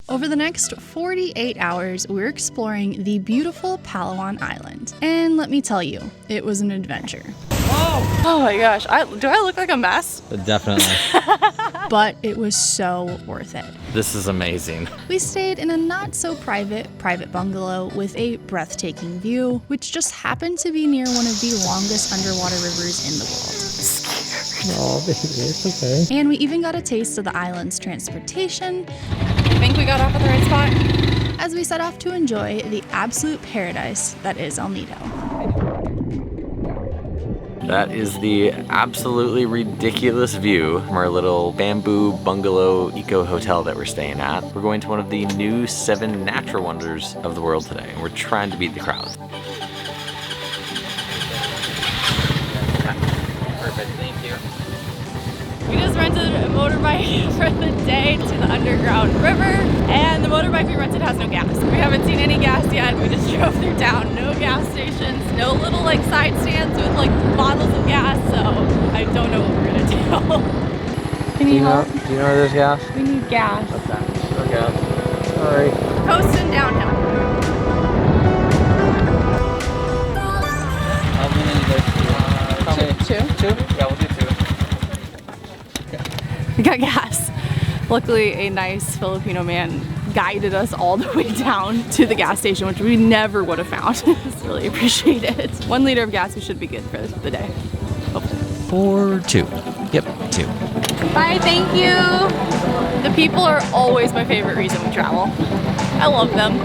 Over the next 48 hours, we're exploring the beautiful Palawan Island. And let me tell you, it was an adventure. Whoa! Oh my gosh, do I look like a mess? Definitely. But it was so worth it. This is amazing. We stayed in a not so private bungalow with a breathtaking view, which just happened to be near one of the longest underwater rivers in the world. Oh, baby, it's okay. And we even got a taste of the island's transportation. You think we got off at the right spot? As we set off to enjoy the absolute paradise that is El Nido. That is the absolutely ridiculous view from our little bamboo bungalow eco hotel that we're staying at. We're going to one of the new 7 natural wonders of the world today, and we're trying to beat the crowd. Perfect, thank you. We just rented a motorbike for the day to the underground river, and the motorbike we rented has no gas. We haven't seen any gas yet. We just drove through town, no gas stations, no little like side stands with like bottles of gas, so I don't know what we're gonna do. Do you know where there's gas? We need gas. Okay, no gas. Sorry. Coasting downhill. How many do you guys do? Two? Yeah, we'll do 2. We got gas. Luckily, a nice Filipino man guided us all the way down to the gas station, which we never would have found. Just really appreciate it. 1 liter of gas, we should be good for the day. Hopefully. 4, 2. Yep, 2. Bye, thank you. The people are always my favorite reason we travel. I love them.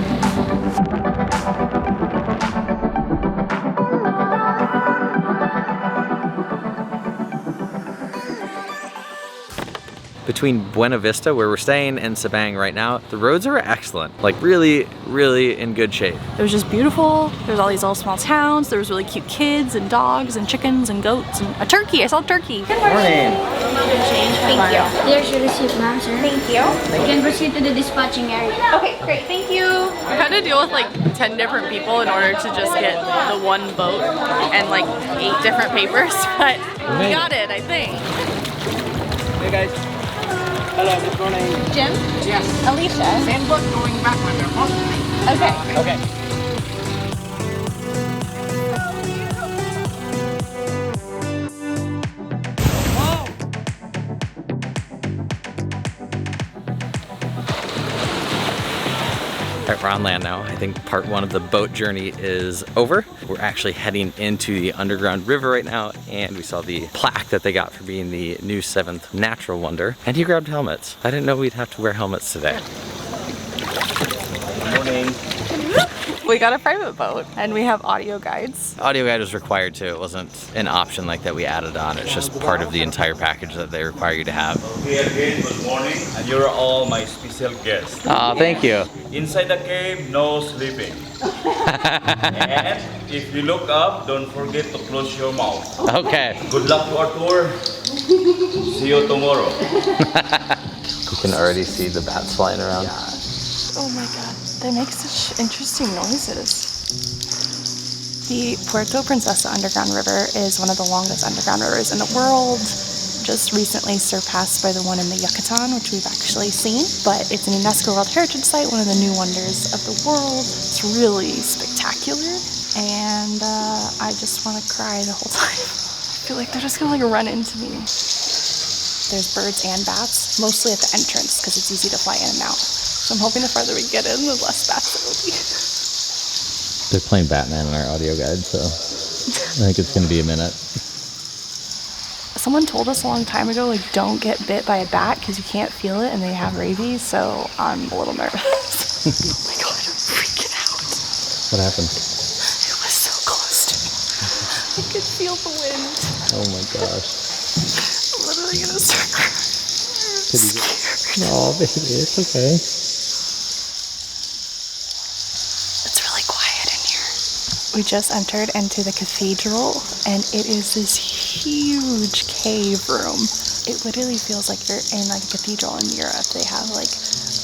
Between Buena Vista, where we're staying, and Sabang right now, the roads are excellent. Like really, really in good shape. It was just beautiful. There's all these little small towns. There was really cute kids and dogs and chickens and goats and a turkey. I saw a turkey. Good morning. Change. Thank you. There's your receipt, ma'am, sir. Thank you. You can proceed to the dispatching area. Okay, great. Thank you. We had to deal with like 10 different people in order to just get the one boat and like 8 different papers, but we got it, I think. Hey guys. Hello, good morning. Jim? Yes. Alicia? Same boat going back when they're possibly. Okay. Okay. Alright, we're on land now. I think part 1 of the boat journey is over. We're actually heading into the underground river right now, and we saw the plaque that they got for being the new 7th natural wonder. And he grabbed helmets. I didn't know we'd have to wear helmets today. Good morning. We got a private boat and we have audio guides. Audio guide was required too. It wasn't an option like that we added on. It's just part of the entire package that they require you to have. Here again, good morning, and you're all my special guests. Oh, thank you. Inside the cave, no sleeping. And if you look up, don't forget to close your mouth. Okay. Good luck to our tour. See you tomorrow. You can already see the bats flying around. Oh my god, they make such interesting noises. The Puerto Princesa underground river is one of the longest underground rivers in the world. Just recently surpassed by the one in the Yucatan, which we've actually seen. But it's an UNESCO World Heritage Site, one of the new wonders of the world. It's really spectacular. And I just want to cry the whole time. I feel like they're just gonna like run into me. There's birds and bats, mostly at the entrance because it's easy to fly in and out. So I'm hoping the farther we get in, the less bats there will be. They're playing Batman in our audio guide, so I think it's going to be a minute. Someone told us a long time ago, like, don't get bit by a bat because you can't feel it and they have rabies, so I'm a little nervous. Oh my god, I'm freaking out. What happened? It was so close to me. I could feel the wind. Oh my gosh. I'm literally gonna start crying. I'm scared. No, baby, it's okay. It's really quiet in here. We just entered into the cathedral, and it is this huge cave room. It literally feels like you're in like a cathedral in Europe. They have like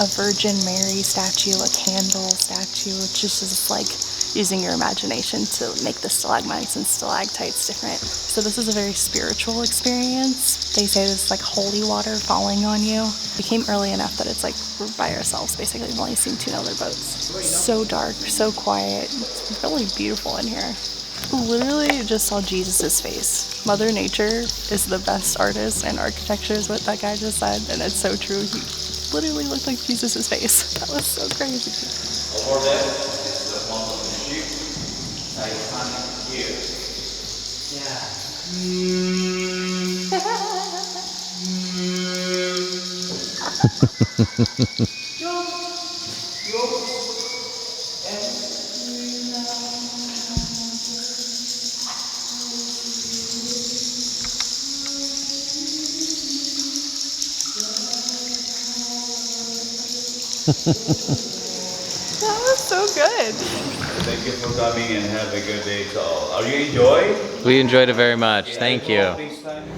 a Virgin Mary statue, a candle statue. It's just this like using your imagination to make the stalagmites and stalactites different. So this is a very spiritual experience. They say this is like holy water falling on you. We came early enough that it's like we're by ourselves basically. We've only seen 2 other boats. So dark, so quiet. It's really beautiful in here. Literally just saw Jesus's face. Mother Nature is the best artist and architecture is what that guy just said, and it's so true. He literally looked like Jesus's face. That was so crazy. Over there is the one of the sheep. Iconic here. That was so good. Thank you for coming and have a good day to all. Are you enjoying? We enjoyed it very much. Thank you.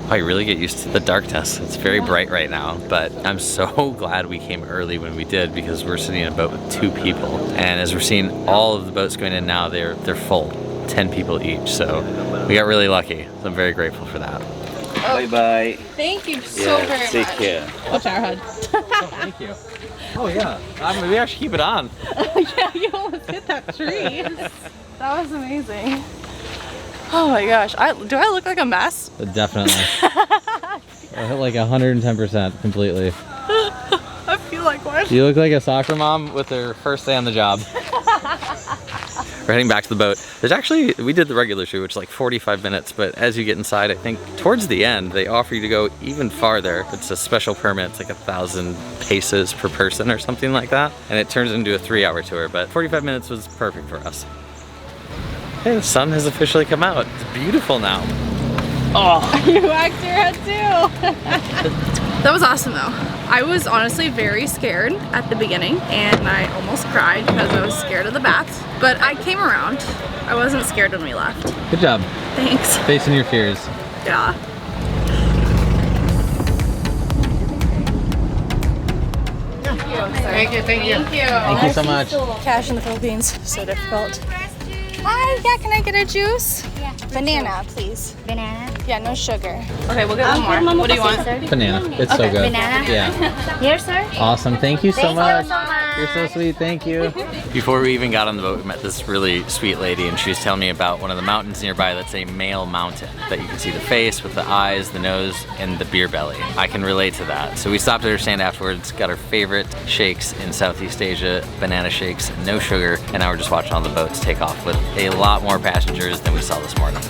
I really get used to the darkness. It's very bright right now, but I'm so glad we came early when we did because we're sitting in a boat with 2 people. And as we're seeing all of the boats going in now, they're full, 10 people each. So we got really lucky. So I'm very grateful for that. Bye-bye. Thank you so very much. Take care. Watch our head. Oh, thank you. Oh yeah, maybe I should keep it on. Yeah, you almost hit that tree. That was amazing. Oh my gosh, do I look like a mess? Definitely. I hit like 110% completely. I feel like one. You look like a soccer mom with her first day on the job. We're heading back to the boat. There's actually, we did the regular shoot, which is like 45 minutes, but as you get inside, I think towards the end, they offer you to go even farther. It's a special permit, it's like 1,000 paces per person or something like that. And it turns into a 3-hour tour, but 45 minutes was perfect for us. Hey, the sun has officially come out. It's beautiful now. Oh, You whacked your head too. That was awesome though. I was honestly very scared at the beginning and I almost cried because I was scared of the baths. But I came around. I wasn't scared when we left. good job. Thanks. Facing your fears. Yeah. Thank you. Thank you so much. Cash in the Philippines, so difficult. Hi, yeah, can I get a juice? Yeah. Banana, please. Banana. Yeah, no sugar. Okay, we'll get one more. What do you want? Banana. It's so good. Banana. Yeah. Here, sir. Awesome. Thank you so Thank much. you so much. You're so sweet. Thank you. Before we even got on the boat, we met this really sweet lady, and she was telling me about one of the mountains nearby that's a male mountain, that you can see the face with the eyes, the nose, and the beer belly. I can relate to that. So we stopped at her stand afterwards, got our favorite shakes in Southeast Asia, banana shakes, no sugar, and now we're just watching all the boats take off with a lot more passengers than we saw this morning.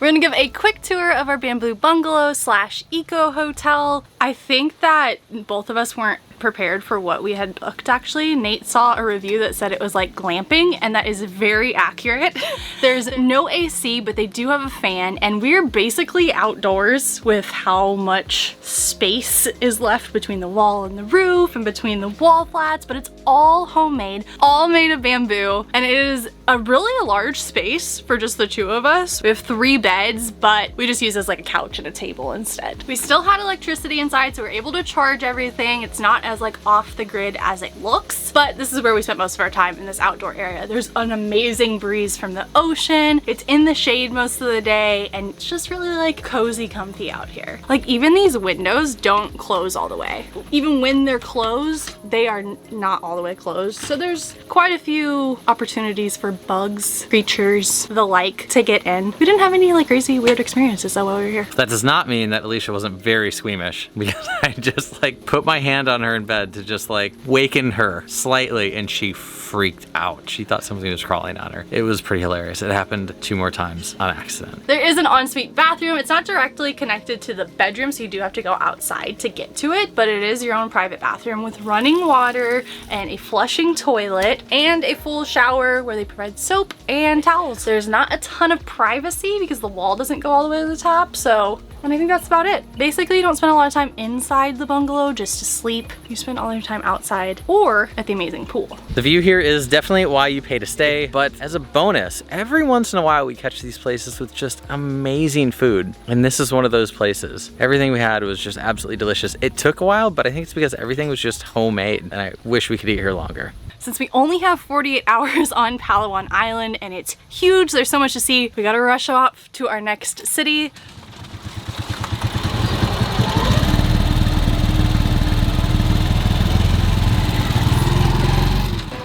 We're gonna give a quick tour of our Bamboo Bungalow / Eco Hotel. I think that both of us weren't prepared for what we had booked actually. Nate saw a review that said it was like glamping, and that is very accurate. There's no AC, but they do have a fan, and we're basically outdoors with how much space is left between the wall and the roof and between the wall flats, but it's all homemade, all made of bamboo, and it is a really large space for just the 2 of us. We have 3 beds, but we just use it as like a couch and a table instead. We still had electricity inside, so we're able to charge everything. It's not as like off the grid as it looks, but this is where we spent most of our time, in this outdoor area. There's an amazing breeze from the ocean. It's in the shade most of the day, and it's just really like cozy, comfy out here. Like even these windows don't close all the way. Even when they're closed, they are not all the way closed. So there's quite a few opportunities for bugs, creatures, the like to get in. We didn't have any like crazy weird experiences though while we were here. That does not mean that Alicia wasn't very squeamish, because I just like put my hand on her in bed to just like waken her slightly, and she freaked out. She thought something was crawling on her. It was pretty hilarious. It happened 2 more times on accident. There is an ensuite bathroom. It's not directly connected to the bedroom, so you do have to go outside to get to it, but it is your own private bathroom with running water and a flushing toilet and a full shower where they provide soap and towels. There's not a ton of privacy because the wall doesn't go all the way to the top, so And I think that's about it. Basically, you don't spend a lot of time inside the bungalow just to sleep. You spend all your time outside or at the amazing pool. The view here is definitely why you pay to stay, but as a bonus, every once in a while we catch these places with just amazing food. And this is one of those places. Everything we had was just absolutely delicious. It took a while, but I think it's because everything was just homemade, and I wish we could eat here longer. Since we only have 48 hours on Palawan Island and it's huge, there's so much to see, we gotta rush off to our next city.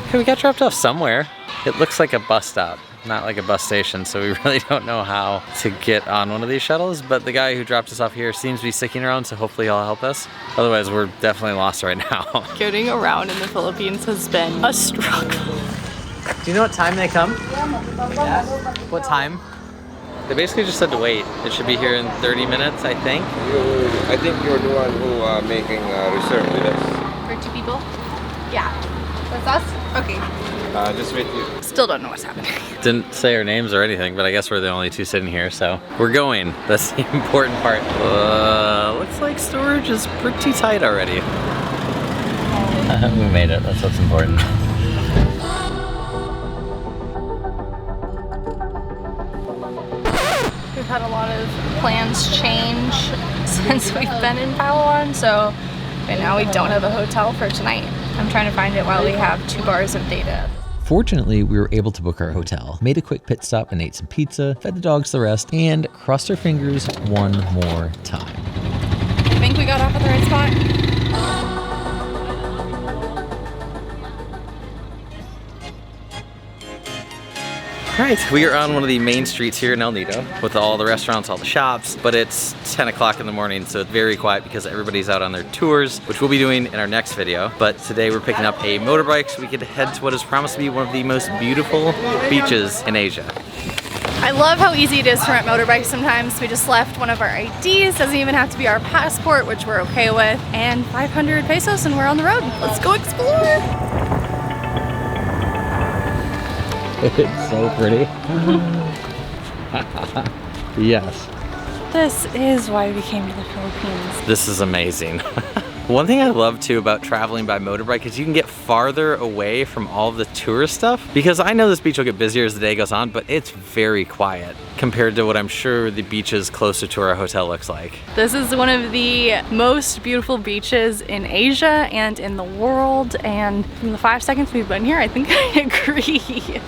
Okay, we got dropped off somewhere. It looks like a bus stop, not like a bus station, so we really don't know how to get on one of these shuttles, but the guy who dropped us off here seems to be sticking around, so hopefully he'll help us. Otherwise, we're definitely lost right now. Getting around in the Philippines has been a struggle. Do you know what time they come? Yeah. What time? They basically just said to wait. It should be here in 30 minutes, I think. I think you're the one who making a reserve with us. For 2 people? Yeah. That's us? Okay. Just with you. Still don't know what's happening. Didn't say our names or anything, but I guess we're the only 2 sitting here, so we're going. That's the important part. Looks like storage is pretty tight already. We made it. That's what's important. We've had a lot of plans change since we've been in Palawan, so right now we don't have a hotel for tonight. I'm trying to find it while we have 2 bars of data. Fortunately, we were able to book our hotel, made a quick pit stop and ate some pizza, fed the dogs the rest, and crossed our fingers one more time. I think we got off at the right spot. Right, we are on one of the main streets here in El Nido with all the restaurants, all the shops, but it's 10 o'clock in the morning, so it's very quiet because everybody's out on their tours, which we'll be doing in our next video. But today we're picking up a motorbike so we can head to what is promised to be one of the most beautiful beaches in Asia. I love how easy it is to rent motorbikes sometimes. We just left one of our IDs, doesn't even have to be our passport, which we're okay with, and 500 pesos and we're on the road. Let's go explore! It's so pretty. Yes. This is why we came to the Philippines. This is amazing. One thing I love too about traveling by motorbike is you can get farther away from all of the tourist stuff, because I know this beach will get busier as the day goes on, but it's very quiet compared to what I'm sure the beaches closer to our hotel looks like. This is one of the most beautiful beaches in Asia and in the world, and from the 5 seconds we've been here, I think I agree.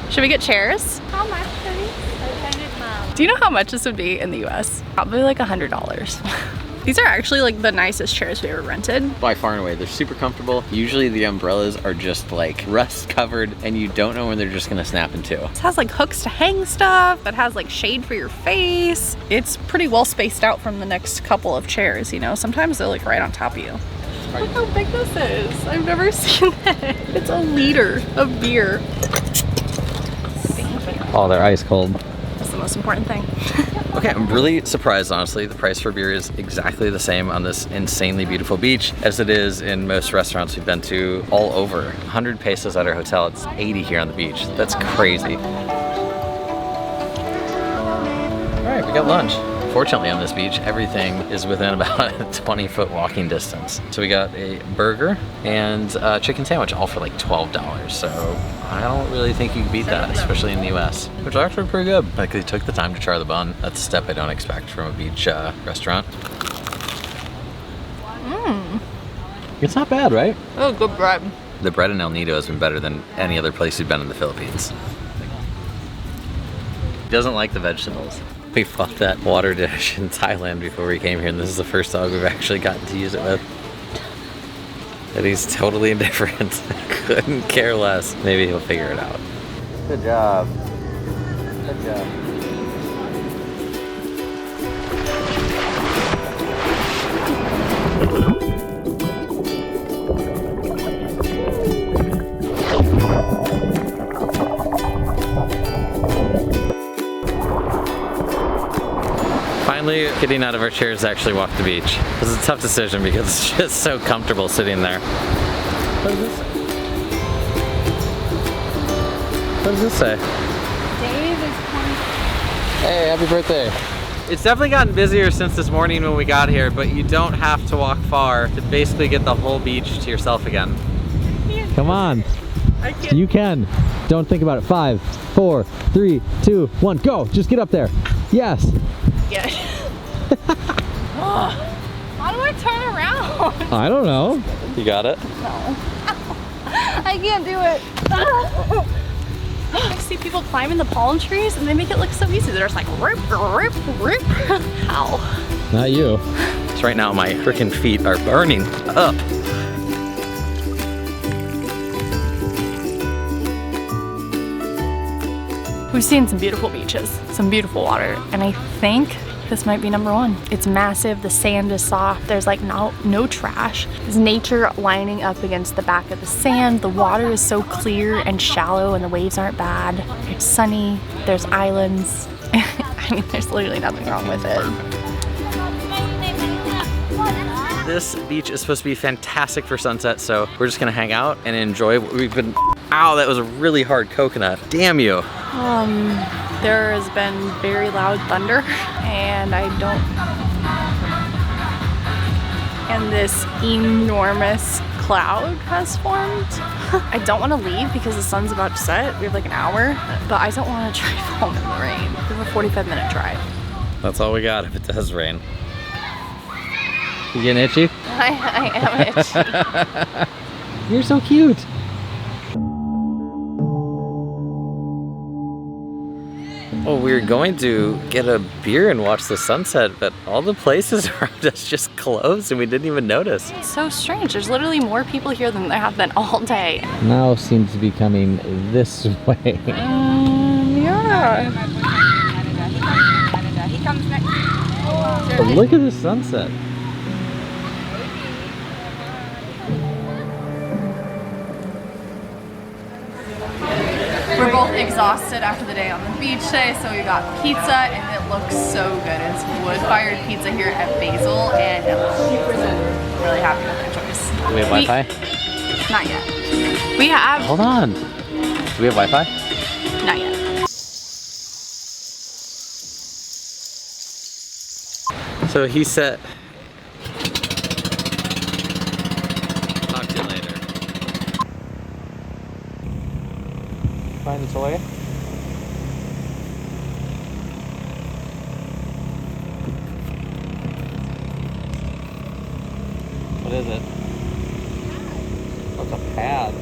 Should we get chairs? How much, please? 500 ma'am. Do you know how much this would be in the US? Probably like $100. These are actually like the nicest chairs we ever rented. By far and away, they're super comfortable. Usually the umbrellas are just like rust covered and you don't know when they're just gonna snap in two. This has like hooks to hang stuff, that has like shade for your face. It's pretty well spaced out from the next couple of chairs, you know? Sometimes they're like right on top of you. Look how big this is. I've never seen that. It's a liter of beer. Oh, they're ice cold. That's the most important thing. Okay, I'm really surprised, honestly. The price for beer is exactly the same on this insanely beautiful beach as it is in most restaurants we've been to all over. 100 pesos at our hotel, it's 80 here on the beach. That's crazy. All right, we got lunch. Fortunately on this beach, everything is within about a 20-foot walking distance. So we got a burger and a chicken sandwich, all for like $12. So I don't really think you can beat that, especially in the US, which is actually pretty good. Like, they took the time to try the bun. That's a step I don't expect from a beach restaurant. It's not bad, right? Oh, good bread. The bread in El Nido has been better than any other place we've been in the Philippines. He doesn't like the vegetables. We bought that water dish in Thailand before we came here, and this is the first dog we've actually gotten to use it with. And he's totally indifferent. Couldn't care less. Maybe he'll figure it out. Good job. Good job. Finally getting out of our chairs to actually walk the beach. This is a tough decision because it's just so comfortable sitting there. What does this say? What does this say? Dave is coming. Hey, happy birthday. It's definitely gotten busier since this morning when we got here, but you don't have to walk far to basically get the whole beach to yourself again. Come on. You can. Don't think about it. 5, 4, 3, 2, 1, go. Just get up there. Yes. Yeah. How do I turn around? I don't know. You got it? No. I can't do it. I see people climbing the palm trees and they make it look so easy. They're just like rip, rip, rip. How? Not you. So right now my freaking feet are burning up. We've seen some beautiful beaches, some beautiful water, and I think this might be number one. It's massive, the sand is soft, there's like no trash. There's nature lining up against the back of the sand. The water is so clear and shallow and the waves aren't bad. It's sunny, there's islands. I mean, there's literally nothing wrong with it. This beach is supposed to be fantastic for sunset, so we're just gonna hang out and enjoy what we've been. Ow, that was a really hard coconut. Damn you. There has been very loud thunder and and this enormous cloud has formed. I don't want to leave because the sun's about to set. We have like an hour, but I don't want to drive home in the rain. We have a 45-minute drive. That's all we got if it does rain. You getting itchy? I am itchy. You're so cute. Well, we were going to get a beer and watch the sunset, but all the places around us just closed and we didn't even notice. It's so strange. There's literally more people here than there have been all day. Now seems to be coming this way. Yeah. But look at the sunset. We're both exhausted after the day on the beach today, so we got pizza and it looks so good. It's wood-fired pizza here at Basil, and I'm really happy with our choice. Do we have Wi-Fi? Not yet. We have. Hold on. Do we have Wi-Fi? Not yet. So he said. Talk to you later. Find the toy. What is it? What's a pad?